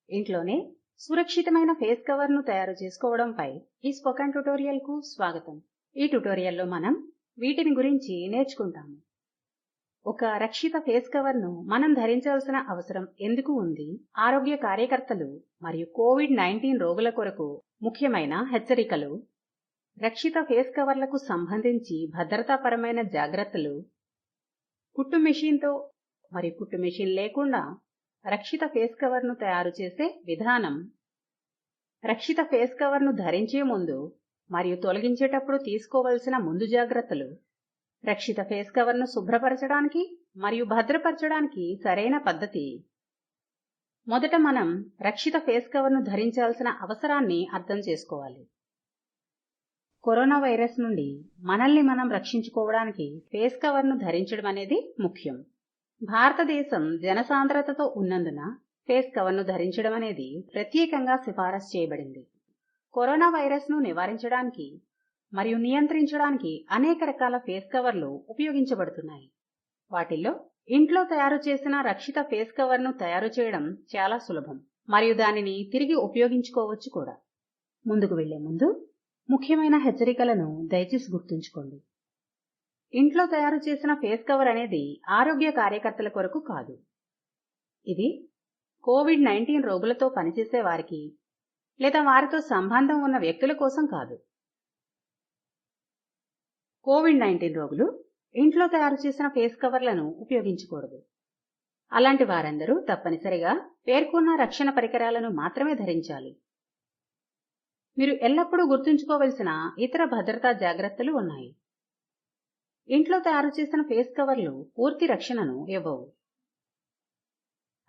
ఇంట్లోనే సురక్షితమైన ఫేస్ కవర్ను తయారు చేసుకోవడంపై ఈ స్పోకెన్ ట్యుటోరియల్కు స్వాగతం. ఈ ట్యుటోరియల్లో మనం వీటిని గురించి నేర్చుకుంటాము. ఒక రక్షిత ఫేస్ కవర్ను మనం ధరించాల్సిన అవసరం ఎందుకు ఉంది, ఆరోగ్య కార్యకర్తలు మరియు కోవిడ్-19 రోగుల కొరకు ముఖ్యమైన హెచ్చరికలు, రక్షిత ఫేస్ కవర్లకు సంబంధించి భద్రతాపరమైన జాగ్రత్తలు, కుట్టు మెషిన్తో మరియు కుట్టు మెషిన్ లేకుండా రక్షిత ఫేస్ కవర్ను తయారు చేసే విధానం, రక్షిత ఫేస్ కవర్ను ధరించే ముందు మరియు తొలగించేటప్పుడు తీసుకోవలసిన ముందు జాగ్రత్తలు, రక్షిత ఫేస్ కవర్ను శుభ్రపరచడానికి మరియు భద్రపరచడానికి సరైన పద్ధతి. మొదట మనం రక్షిత ఫేస్ కవర్ను ధరించాల్సిన అవసరాన్ని అర్థం చేసుకోవాలి. కరోనా వైరస్ నుండి మనల్ని మనం రక్షించుకోవడానికి ఫేస్ కవర్ను ధరించడం అనేది ముఖ్యం. భారతదేశం జనసాంద్రతతో ఉన్నందున ఫేస్ కవర్ను ధరించడం అనేది ప్రత్యేకంగా సిఫారసు చేయబడింది. కరోనా వైరస్ను నివారించడానికి మరియు నియంత్రించడానికి అనేక రకాల ఫేస్ కవర్లు ఉపయోగించబడుతున్నాయి. వాటిల్లో ఇంట్లో తయారు చేసిన రక్షిత ఫేస్ కవర్ను తయారు చేయడం చాలా సులభం మరియు దానిని తిరిగి ఉపయోగించుకోవచ్చు కూడా. ముందుకు వెళ్లే ముందు ముఖ్యమైన హెచ్చరికలను దయచేసి గుర్తుంచుకోండి. ఇంట్లో తయారు చేసిన ఫేస్ కవర్ అనేది ఆరోగ్య కార్యకర్తల కొరకు కాదు. ఇది కోవిడ్-19 రోగులతో పనిచేసే వారికి లేదా వారితో సంబంధం ఉన్న వ్యక్తుల కోసం కాదు. కోవిడ్-19 రోగులు ఇంట్లో తయారు చేసిన ఫేస్ కవర్లను ఉపయోగించకూడదు. అలాంటి వారందరూ తప్పనిసరిగా పేర్కొన్న రక్షణ పరికరాలను మాత్రమే ధరించాలి. మీరు ఎల్లప్పుడూ గుర్తుంచుకోవలసిన ఇతర భద్రతా జాగ్రత్తలు ఉన్నాయి. ఇంట్లో తయారు చేసిన ఫేస్ కవర్లు పూర్తి రక్షణను ఇవ్వవు.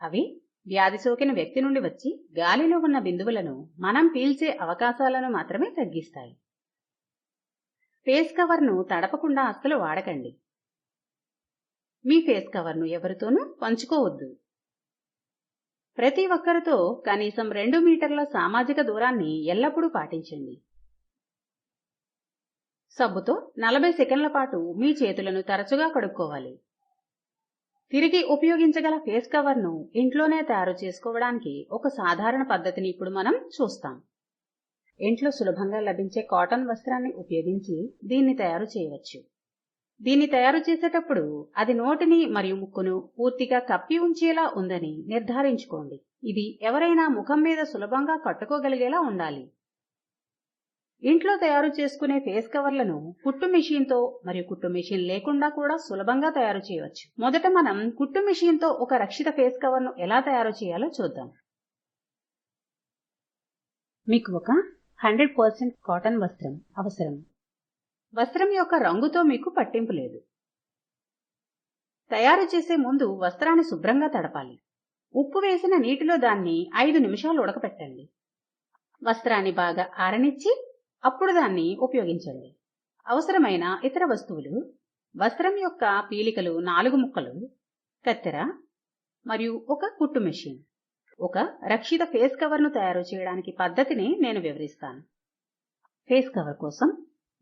అవి వ్యాధి సోకిన వ్యక్తి నుండి వచ్చి గాలిలో ఉన్న బిందువులను మనం పీల్చే అవకాశాలను మాత్రమే తగ్గిస్తాయి. ఫేస్ కవర్ను తడపకుండా అస్సలు వాడకండి. మీ ఫేస్ కవర్ను ఎవరితోనూ పంచుకోవద్దు. ప్రతి ఒక్కరితో కనీసం 2 మీటర్ల సామాజిక దూరాన్ని ఎల్లప్పుడూ పాటించండి. సబ్బుతో 40 సెకన్ల పాటు మీ చేతులను తరచుగా కడుక్కోవాలి. తిరిగి ఉపయోగించగల ఫేస్ కవర్ను ఇంట్లోనే తయారు చేసుకోవడానికి ఒక సాధారణ పద్ధతిని ఇప్పుడు మనం చూస్తాం. ఇంట్లో సులభంగా లభించే కాటన్ వస్త్రాన్ని ఉపయోగించి దీన్ని తయారు చేయవచ్చు. దీన్ని తయారు చేసేటప్పుడు అది నోటిని మరియు ముక్కును పూర్తిగా కప్పి ఉంచేలా ఉందని నిర్ధారించుకోండి. ఇది ఎవరైనా ముఖం మీద సులభంగా కట్టుకోగలిగేలా ఉండాలి. ఇంట్లో తయారు చేసుకునే ఫేస్ కవర్లను కుట్టు మెషిన్తో మరియు కుట్టు మెషిన్ లేకుండా కూడా సులభంగా తయారు చేయవచ్చు. మొదట మనం కుట్టు మెషిన్తో ఒక రక్షిత ఫేస్ కవర్ను ఎలా తయారు చేయాలో చూద్దాం. మీకు ఒక 100% కాటన్ వస్త్రం అవసరం. వస్త్రం యొక్క రంగుతో మీకు పట్టింపు లేదు. తయారు చేసే ముందు వస్త్రాన్ని శుభ్రంగా తడపాలి. ఉప్పు వేసిన నీటిలో దాన్ని 5 నిమిషాలు ఉడకపెట్టండి. వస్త్రాన్ని బాగా ఆరనిచ్చి అప్పుడు దాన్ని ఉపయోగించండి. అవసరమైన ఇతర వస్తువులు: వస్త్రం యొక్క పీలికలు 4 ముక్కలు, కత్తెర మరియు ఒక కుట్టు మెషిన్. ఒక రక్షిత ఫేస్ కవర్ను తయారు చేయడానికి పద్ధతిని నేను వివరిస్తాను. ఫేస్ కవర్ కోసం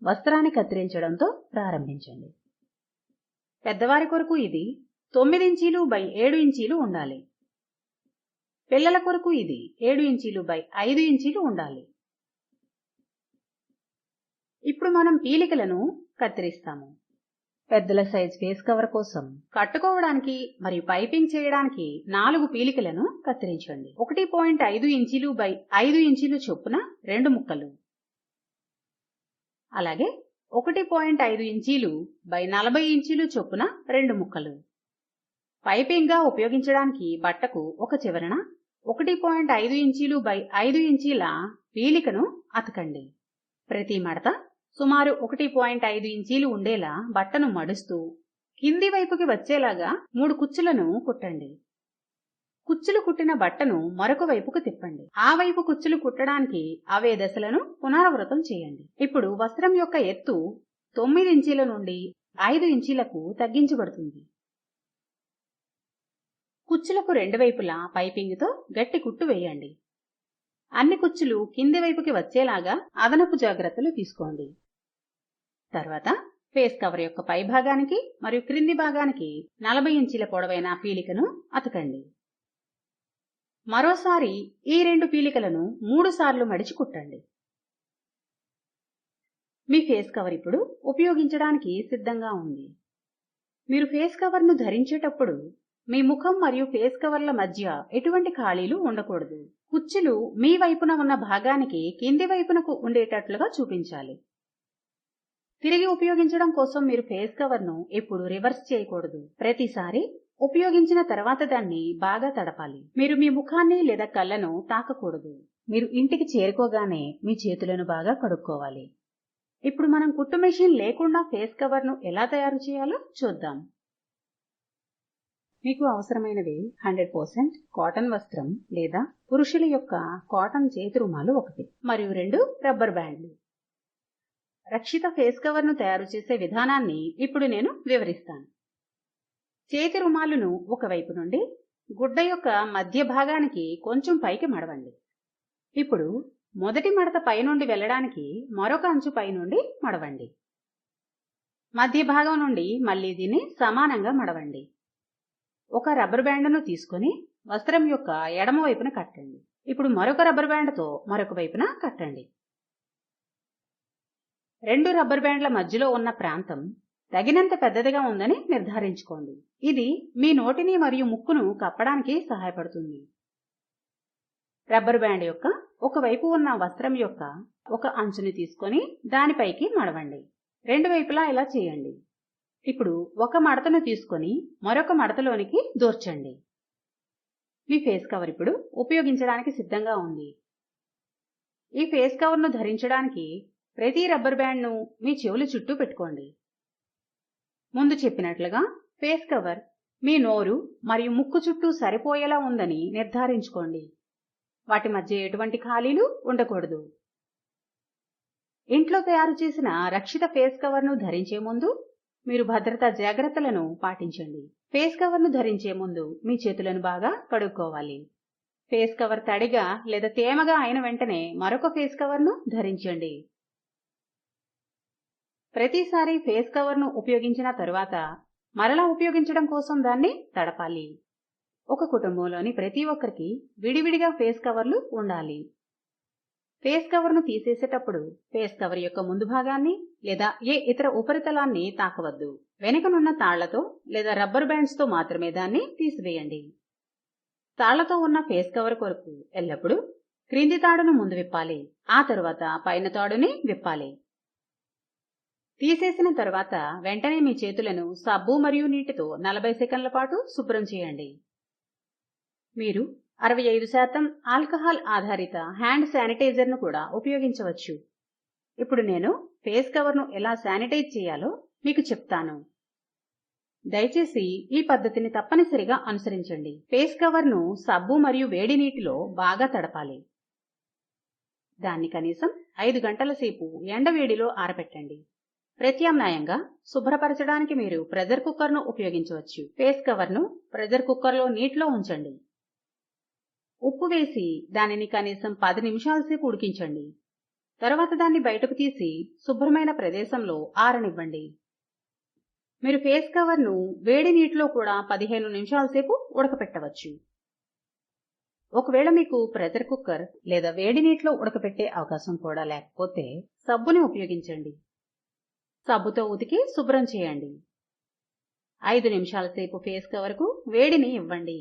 వస్త్రాన్ని కత్తిరించడంతో ప్రారంభించండి. పెద్దవారి కొరకు ఇది 9 ఇంచీలు బై 7 ఇంచీలు ఉండాలి. పిల్లల కొరకు ఇది 7 ఇంచీలు బై 5 ఇంచీలు ఉండాలి. ఇప్పుడు మనం పీలికలను కత్తిరిస్తాము. పెద్దల సైజ్ ఫేస్ కవర్ కోసం కట్టుకోవడానికి మరియు పైపింగ్ చేయడానికి 4 పీలికలను కత్తిరించండి. 1.5 ఇంచీలు బై 5 ఇంచీలు చొప్పున 2 ముక్కలు. అలాగే 1.5 ఇంచీలు బై 40 ఇంచీలు చొప్పున 2 ముక్కలు. పైపింగ్ గా ఉపయోగించడానికి బట్టకు ఒక చివరన 1.5 ఇంచీలు బై 5 ఇంచీల పీలికను అతకండి. ప్రతి మడత సుమారు 1.5 ఇంచీలు ఉండేలా బట్టను మడుస్తూ కింది వైపుకి వచ్చేలాగా 3 కుచ్చులను కుట్టండి. కుచ్చులు కుట్టిన బట్టను మరొక వైపుకు తిప్పండి. ఆ వైపు కుచ్చులు కుట్టడానికి అవే దశలను పునరావృతం చేయండి. ఇప్పుడు వస్త్రం యొక్క ఎత్తు 9 ఇంచీల నుండి 5 ఇంచీలకు తగ్గించబడుతుంది. కుచ్చులకు 2 వైపులా పైపింగ్తో గట్టి కుట్టు వేయండి. అన్ని కుచ్చులు కింది వైపుకి వచ్చేలాగా అదనపు జాగ్రత్తలు తీసుకోండి. తర్వాత ఫేస్ కవర్ యొక్క పై భాగానికి మరియు క్రింది భాగానికి 40 ఇంచీల పొడవైన పీలికను అతకండి. మరోసారి ఈ 2 పీలికలను 3 సార్లు మడిచి కుట్టండి. మీ ఫేస్ కవర్ ఇప్పుడు ఉపయోగించడానికి సిద్ధంగా ఉంది. మీరు ఫేస్ కవర్ను ధరించేటప్పుడు మీ ముఖం మరియు ఫేస్ కవర్ల మధ్య ఎటువంటి ఖాళీలు ఉండకూడదు. కుచ్చులు మీ వైపున ఉన్న భాగానికి కింది వైపునకు ఉండేటట్లుగా చూపించాలి. తిరిగి ఉపయోగించడం కోసం మీరు ఫేస్ కవర్ను ఎప్పుడు రివర్స్ చేయకూడదు. ప్రతిసారి ఉపయోగించిన తర్వాత దాన్ని బాగా తడపాలి. మీరు మీ ముఖాన్ని లేదా కళ్ళను తాకకూడదు. మీరు ఇంటికి చేరుకోగానే మీ చేతులను బాగా కడుక్కోవాలి. ఇప్పుడు మనం కుట్టు మెషిన్ లేకుండా ఫేస్ కవర్ను ఎలా తయారు చేయాలో చూద్దాం. మీకు అవసరమైనవి 100% కాటన్ వస్త్రం లేదా పురుషుల యొక్క కాటన్ చేతి రుమాలు 1 మరియు 2 రబ్బర్ బ్యాండ్లు. రక్షిత ఫేస్ కవర్ను తయారు చేసే విధానాన్ని ఇప్పుడు నేను వివరిస్తాను. చేతి రుమాలును ఒకవైపు నుండి గుడ్డ యొక్క మధ్య భాగానికి కొంచెం పైకి మడవండి. ఇప్పుడు మొదటి మడత పైనుండి వెళ్ళడానికి మరొక అంచు పైనుండి మడవండి. మధ్య భాగం నుండి మళ్ళీ దీన్ని సమానంగా మడవండి. ఒక రబ్బర్ బ్యాండ్ను తీసుకొని వస్త్రం యొక్క ఎడమ వైపున కట్టండి. ఇప్పుడు మరొక రబ్బర్ బ్యాండ్తో మరొక వైపున కట్టండి. 2 రబ్బర్ బ్యాండ్ల మధ్యలో ఉన్న ప్రాంతం తగినంత పెద్దదిగా ఉందని నిర్ధారించుకోండి. ఇది మీ నోటిని మరియు ముక్కును కప్పడానికి సహాయపడుతుంది. రబ్బర్ బ్యాండ్ యొక్క ఒకవైపు ఉన్న వస్త్రం యొక్క ఒక అంచుని తీసుకొని దానిపైకి మడవండి. 2 వైపులా ఇలా చేయండి. ఇప్పుడు ఒక మడతను తీసుకొని మరొక మడతలోనికి దూర్చండి. మీ ఫేస్ కవర్ ఇప్పుడు ఉపయోగించడానికి సిద్ధంగా ఉంది. ఈ ఫేస్ కవర్ను ధరించడానికి ప్రతి రబ్బర్ బ్యాండ్ను మీ చెవుల చుట్టూ పెట్టుకోండి. ముందు చెప్పినట్లుగా ఫేస్ కవర్ మీ నోరు మరియు ముక్కు చుట్టూ సరిపోయేలా ఉందని నిర్ధారించుకోండి. వాటి మధ్య ఎటువంటి ఖాళీలు ఉండకూడదు. ఇంట్లో తయారు చేసిన రక్షిత ఫేస్ కవర్ను ధరించే ముందు మీరు భద్రతా జాగ్రత్తలను పాటించండి. ఫేస్ కవర్ను ధరించే ముందు మీ చేతులను బాగా కడుక్కోవాలి. ఫేస్ కవర్ తడిగా లేదా తేమగా అయిన వెంటనే మరొక ఫేస్ కవర్ను ధరించండి. ప్రతిసారి ఫేస్ కవర్ను ఉపయోగించిన తరువాత మరలా ఉపయోగించడం కోసం దాన్ని తడపాలి. ఒక కుటుంబంలోని ప్రతి ఒక్కరికి విడివిడిగా ఫేస్ కవర్లు ఉండాలి. ఫేస్ కవర్ను తీసేసేటప్పుడు ఫేస్ కవర్ యొక్క ముందు భాగాన్ని లేదా ఏ ఇతర ఉపరితలాన్ని తాకవద్దు. వెనుకనున్న తాళ్లతో లేదా రబ్బర్ బ్యాండ్స్తో మాత్రమే దాన్ని తీసివేయండి. తాళ్లతో ఉన్న ఫేస్ కవర్ కొరకు ఎల్లప్పుడూ క్రింది తాడును ముందు విప్పాలి. ఆ తరువాత పైన తాడుని విప్పాలి. తీసేసిన తర్వాత వెంటనే మీ చేతులను సబ్బు మరియు నీటితో 40 సెకన్ల పాటు శుభ్రం చేయండి. మీరు 65% ఆల్కహాల్ ఆధారిత హ్యాండ్ శానిటైజర్ను కూడా ఉపయోగించవచ్చు. ఇప్పుడు నేను ఫేస్ కవర్ను ఎలా శానిటైజ్ చేయాలో మీకు చెప్తాను. దయచేసి ఈ పద్ధతిని తప్పనిసరిగా అనుసరించండి. ఫేస్ కవర్ను సబ్బు మరియు వేడి నీటిలో బాగా తడపాలి. దాన్ని కనీసం 5 గంటల సేపు ఎండవేడిలో ఆరబెట్టండి. ప్రత్యామ్నాయంగా శుభ్రపరచడానికి మీరు ప్రెషర్ కుక్కర్ను ఉపయోగించవచ్చు. ఫేస్ కవర్ను ప్రెషర్ కుక్కర్లో నీటిలో ఉంచండి. ఉప్పు వేసి దానిని కనీసం 10 నిమిషాల సేపు ఉడికించండి. తరువాత దాన్ని బయటకు తీసి శుభ్రమైన ప్రదేశంలో ఆరనివ్వండి. మీరు ఫేస్ కవర్ను వేడి నీటిలో కూడా 15 నిమిషాల సేపు ఉడకపెట్టవచ్చు. ఒకవేళ మీకు ప్రెషర్ కుక్కర్ లేదా వేడి నీటిలో ఉడకపెట్టే అవకాశం కూడా లేకపోతే సబ్బుని ఉపయోగించండి. సబ్బుతో ఉతికి శుభ్రం చేయండి. 5 నిమిషాల సేపు ఫేస్ కవర్కు వేడిని ఇవ్వండి.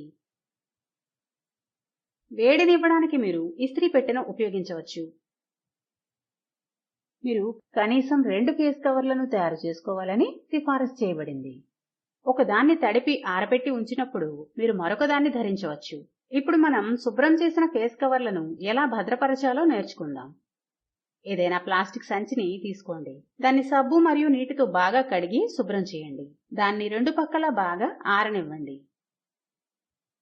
వేడిని ఇవ్వడానికి మీరు ఇస్త్రీ పెట్టెను ఉపయోగించవచ్చు. మీరు కనీసం 2 ఫేస్ కవర్లను తయారు చేసుకోవాలని సిఫారసు చేయబడింది. ఒకదాన్ని తడిపి ఆరబెట్టి ఉంచినప్పుడు మీరు మరొకదాన్ని ధరించవచ్చు. ఇప్పుడు మనం శుభ్రం చేసిన ఫేస్ కవర్లను ఎలా భద్రపరచాలో నేర్చుకుందాం. ఏదైనా ప్లాస్టిక్ సంచిని తీసుకోండి. దాన్ని సబ్బు మరియు నీటితో బాగా కడిగి శుభ్రం చేయండి. దాన్ని 2 పక్కలా బాగా ఆరనివ్వండి.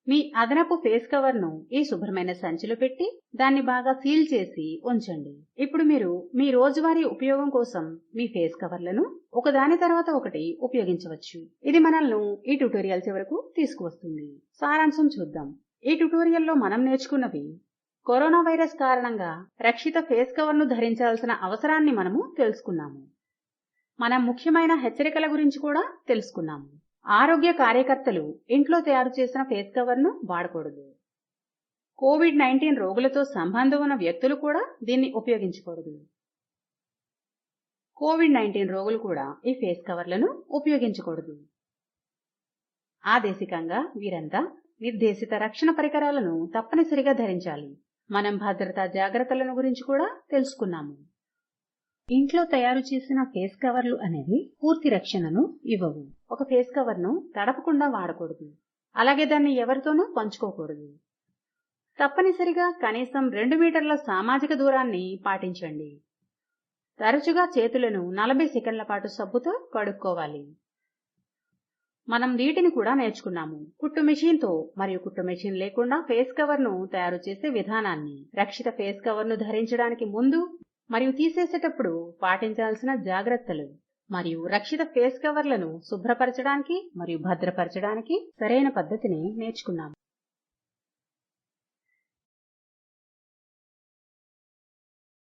మీ అదనపు ఫేస్ కవర్ను ఈ శుభ్రమైన సంచిలో పెట్టి దాన్ని బాగా సీల్ చేసి ఉంచండి. ఇప్పుడు మీరు మీ రోజువారీ ఉపయోగం కోసం మీ ఫేస్ కవర్లను ఒకదాని తర్వాత ఒకటి ఉపయోగించవచ్చు. ఇది మనల్ని ఈ ట్యుటోరియల్ చివరకు తీసుకువస్తుంది. సారాంశం చూద్దాం. ఈ ట్యుటోరియల్లో మనం నేర్చుకున్నవి: కరోనా వైరస్ కారణంగా రక్షిత ఫేస్ కవర్ను ధరించాల్సిన అవసరాన్ని మనము తెలుసుకున్నాము. మనం ముఖ్యమైన హెచ్చరికల గురించి కూడా తెలుసుకున్నాము. ఆరోగ్య కార్యకర్తలు ఇంట్లో తయారు చేసిన ఫేస్ కవర్ను వాడకూడదు. కోవిడ్-19 రోగులతో సంబంధం ఉన్న వ్యక్తులు కూడా దీన్ని ఉపయోగించకూడదు. కోవిడ్-19 రోగులు కూడా ఈ ఫేస్ కవర్లను ఉపయోగించకూడదు. ఆదేశికంగా వీరంతా నిర్దేశిత రక్షణ పరికరాలను తప్పనిసరిగా ధరించాలి. మనం భద్రతా జాగ్రత్తలను గురించి కూడా తెలుసుకున్నాము. ఇంట్లో తయారు చేసిన ఫేస్ కవర్లు అనేవి పూర్తి రక్షణను ఇవ్వవు. ఒక ఫేస్ కవర్ను తడపకుండా వాడకూడదు. అలాగే దాన్ని ఎవరితోనూ పంచుకోకూడదు. తప్పనిసరిగా కనీసం 2 మీటర్ల సామాజిక దూరాన్ని పాటించండి. తరచుగా చేతులను 40 సెకన్ల పాటు సబ్బుతో కడుక్కోవాలి. మనం వీటిని కూడా నేర్చుకున్నాము. కుట్టు మెషిన్తో మరియు కుట్టు మెషిన్ లేకుండా ఫేస్ కవర్ను తయారు చేసే విధానాన్ని, రక్షిత ఫేస్ కవర్ను ధరించడానికి ముందు మరియు తీసేసేటప్పుడు పాటించాల్సిన జాగ్రత్తలు, మరియు రక్షిత ఫేస్ కవర్లను శుభ్రపరచడానికి మరియు భద్రపరచడానికి సరైన పద్ధతిని నేర్చుకున్నాము.